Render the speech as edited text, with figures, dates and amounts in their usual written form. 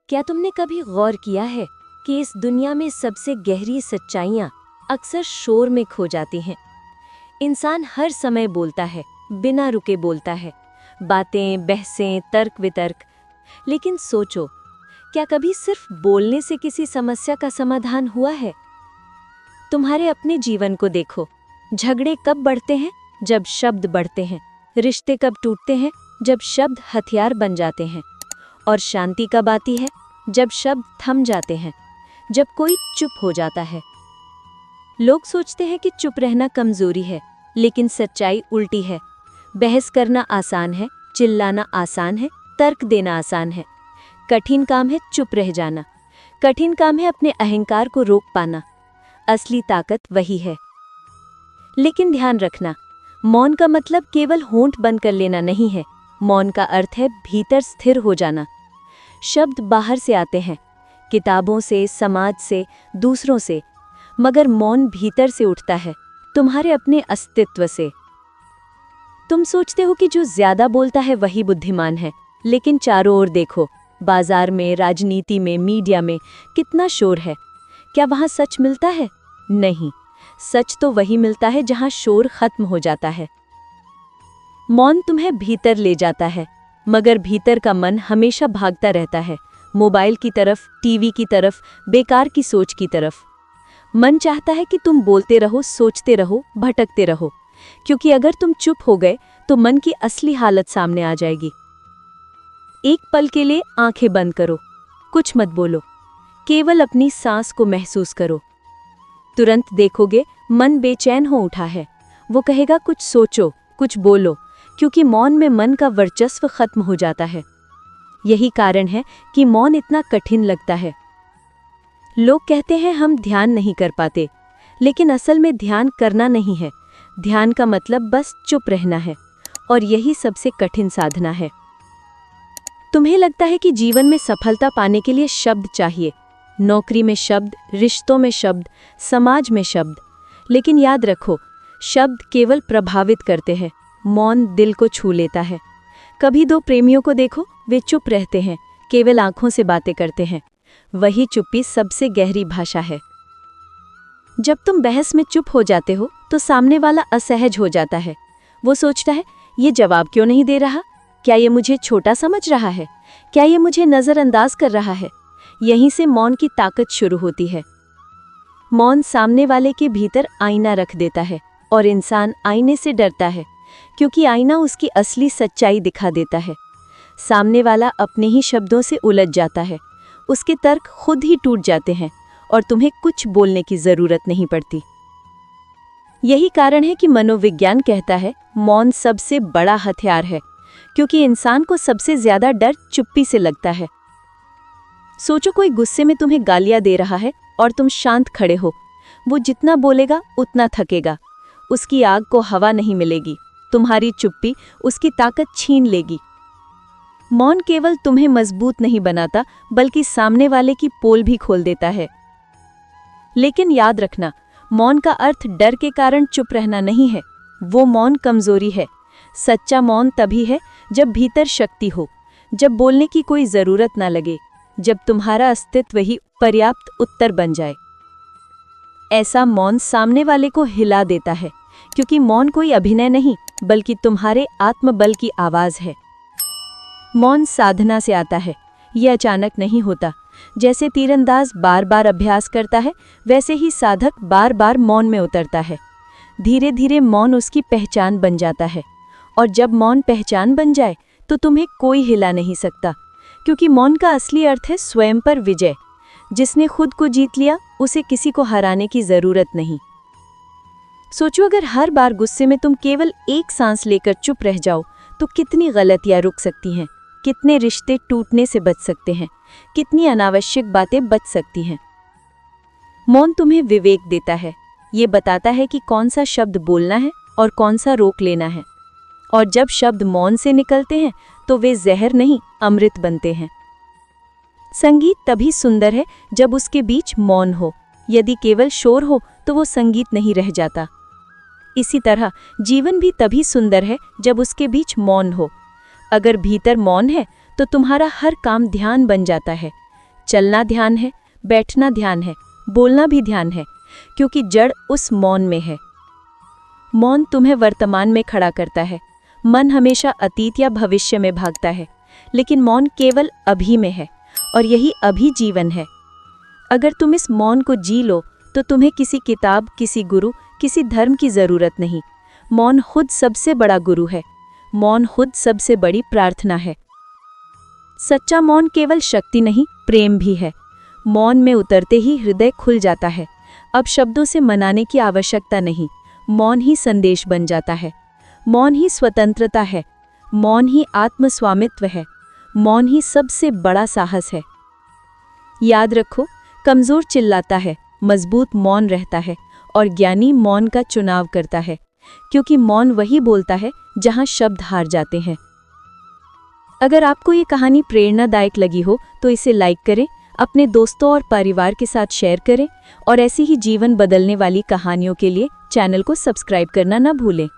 क्या तुमने कभी गौर किया है कि इस दुनिया में सबसे गहरी सच्चाइयाँ अक्सर शोर में खो जाती हैं। इंसान हर समय बोलता है, बिना रुके बोलता है, बातें, बहसें, तर्क वितर्क। लेकिन सोचो, क्या कभी सिर्फ बोलने से किसी समस्या का समाधान हुआ है? तुम्हारे अपने जीवन को देखो। झगड़े कब बढ़ते हैं? जब शब्द बढ़ते हैं। रिश्ते कब टूटते हैं? जब शब्द हथियार बन जाते हैं। और शांति कब आती है? जब शब्द थम जाते हैं, जब कोई चुप हो जाता है। लोग सोचते हैं कि चुप रहना कमजोरी है, लेकिन सच्चाई उल्टी है। बहस करना आसान है, चिल्लाना आसान है, तर्क देना आसान है। कठिन काम है चुप रह जाना। कठिन काम है अपने अहंकार को रोक पाना। असली ताकत वही है। लेकिन ध्यान रखना, मौन का मतलब केवल होंठ बंद कर लेना नहीं है। मौन का अर्थ है भीतर स्थिर हो जाना। शब्द बाहर से आते हैं, किताबों से, समाज से, दूसरों से, मगर मौन भीतर से उठता है, तुम्हारे अपने अस्तित्व से। तुम सोचते हो कि जो ज्यादा बोलता है वही बुद्धिमान है, लेकिन चारों ओर देखो, बाजार में, राजनीति में, मीडिया में कितना शोर है। क्या वहां सच मिलता है? नहीं, सच तो वही मिलता है जहां शोर खत्म हो जाता है। मौन तुम्हें भीतर ले जाता है, मगर भीतर का मन हमेशा भागता रहता है, मोबाइल की तरफ, टीवी की तरफ, बेकार की सोच की तरफ। मन चाहता है कि तुम बोलते रहो, सोचते रहो, भटकते रहो, क्योंकि अगर तुम चुप हो गए तो मन की असली हालत सामने आ जाएगी। एक पल के लिए आंखें बंद करो, कुछ मत बोलो, केवल अपनी सांस को महसूस करो। तुरंत देखोगे मन बेचैन हो उठा है। वो कहेगा कुछ सोचो, कुछ बोलो, क्योंकि मौन में मन का वर्चस्व खत्म हो जाता है। यही कारण है कि मौन इतना कठिन लगता है। लोग कहते हैं हम ध्यान नहीं कर पाते, लेकिन असल में ध्यान करना नहीं है। ध्यान का मतलब बस चुप रहना है, और यही सबसे कठिन साधना है। तुम्हें लगता है कि जीवन में सफलता पाने के लिए शब्द चाहिए, नौकरी में शब्द, रिश्तों में शब्द, समाज में शब्द। लेकिन याद रखो, शब्द केवल प्रभावित करते हैं, मौन दिल को छू लेता है। कभी दो प्रेमियों को देखो, वे चुप रहते हैं, केवल आंखों से बातें करते हैं। वही चुप्पी सबसे गहरी भाषा है। जब तुम बहस में चुप हो जाते हो तो सामने वाला असहज हो जाता है। वो सोचता है, ये जवाब क्यों नहीं दे रहा? क्या ये मुझे छोटा समझ रहा है? क्या ये मुझे नजरअंदाज कर रहा है? यहीं से मौन की ताकत शुरू होती है। मौन सामने वाले के भीतर आईना रख देता है, और इंसान आईने से डरता है, क्योंकि आईना उसकी असली सच्चाई दिखा देता है। सामने वाला अपने ही शब्दों से उलझ जाता है, उसके तर्क खुद ही टूट जाते हैं, और तुम्हें कुछ बोलने की जरूरत नहीं पड़ती। यही कारण है कि मनोविज्ञान कहता है मौन सबसे बड़ा हथियार है, क्योंकि इंसान को सबसे ज्यादा डर चुप्पी से लगता है। सोचो, कोई गुस्से में तुम्हें गालियां दे रहा है और तुम शांत खड़े हो। वो जितना बोलेगा उतना थकेगा, उसकी आग को हवा नहीं मिलेगी। तुम्हारी चुप्पी उसकी ताकत छीन लेगी। मौन केवल तुम्हें मजबूत नहीं बनाता, बल्कि सामने वाले की पोल भी खोल देता है। लेकिन याद रखना, मौन का अर्थ डर के कारण चुप रहना नहीं है। वो मौन कमजोरी है। सच्चा मौन तभी है जब भीतर शक्ति हो, जब बोलने की कोई जरूरत ना लगे, जब तुम्हारा अस्तित्व ही पर्याप्त उत्तर बन जाए। ऐसा मौन सामने वाले को हिला देता है, क्योंकि मौन कोई अभिनय नहीं, बल्कि तुम्हारे आत्मबल की आवाज है। मौन साधना से आता है, यह अचानक नहीं होता। जैसे तीरंदाज बार बार अभ्यास करता है, वैसे ही साधक बार बार मौन में उतरता है। धीरे धीरे मौन उसकी पहचान बन जाता है, और जब मौन पहचान बन जाए तो तुम्हें कोई हिला नहीं सकता, क्योंकि मौन का असली अर्थ है स्वयं पर विजय। जिसने खुद को जीत लिया, उसे किसी को हराने की जरूरत नहीं। सोचो, अगर हर बार गुस्से में तुम केवल एक सांस लेकर चुप रह जाओ तो कितनी गलतियां रुक सकती हैं, कितने रिश्ते टूटने से बच सकते हैं, कितनी अनावश्यक बातें बच सकती हैं। मौन तुम्हें विवेक देता है। ये बताता है कि कौन सा शब्द बोलना है और कौन सा रोक लेना है। और जब शब्द मौन से निकलते हैं तो वे जहर नहीं, अमृत बनते हैं। संगीत तभी सुंदर है जब उसके बीच मौन हो। यदि केवल शोर हो तो वो संगीत नहीं रह जाता। इसी तरह जीवन भी तभी सुंदर है जब उसके बीच मौन हो। अगर भीतर मौन है तो तुम्हारा हर काम ध्यान बन जाता है, चलना ध्यान है, बैठना ध्यान है, बोलना भी ध्यान है, क्योंकि जड़ उस मौन में है। मौन तुम्हें वर्तमान में खड़ा करता है। मन हमेशा अतीत या भविष्य में भागता है, लेकिन मौन केवल अभी में है, और यही अभी जीवन है। अगर तुम इस मौन को जी लो तो तुम्हें किसी किताब, किसी गुरु, किसी धर्म की जरूरत नहीं। मौन खुद सबसे बड़ा गुरु है। मौन खुद सबसे बड़ी प्रार्थना है। सच्चा मौन केवल शक्ति नहीं, प्रेम भी है। मौन में उतरते ही हृदय खुल जाता है। अब शब्दों से मनाने की आवश्यकता नहीं। मौन ही संदेश बन जाता है। मौन ही स्वतंत्रता है। मौन ही आत्मस्वामित्व है। मौन ही सबसे बड़ा साहस है। याद रखो, कमजोर चिल्लाता है, मजबूत मौन रहता है, और ज्ञानी मौन का चुनाव करता है, क्योंकि मौन वही बोलता है जहां शब्द हार जाते हैं। अगर आपको ये कहानी प्रेरणादायक लगी हो तो इसे लाइक करें, अपने दोस्तों और परिवार के साथ शेयर करें, और ऐसी ही जीवन बदलने वाली कहानियों के लिए चैनल को सब्सक्राइब करना न भूलें।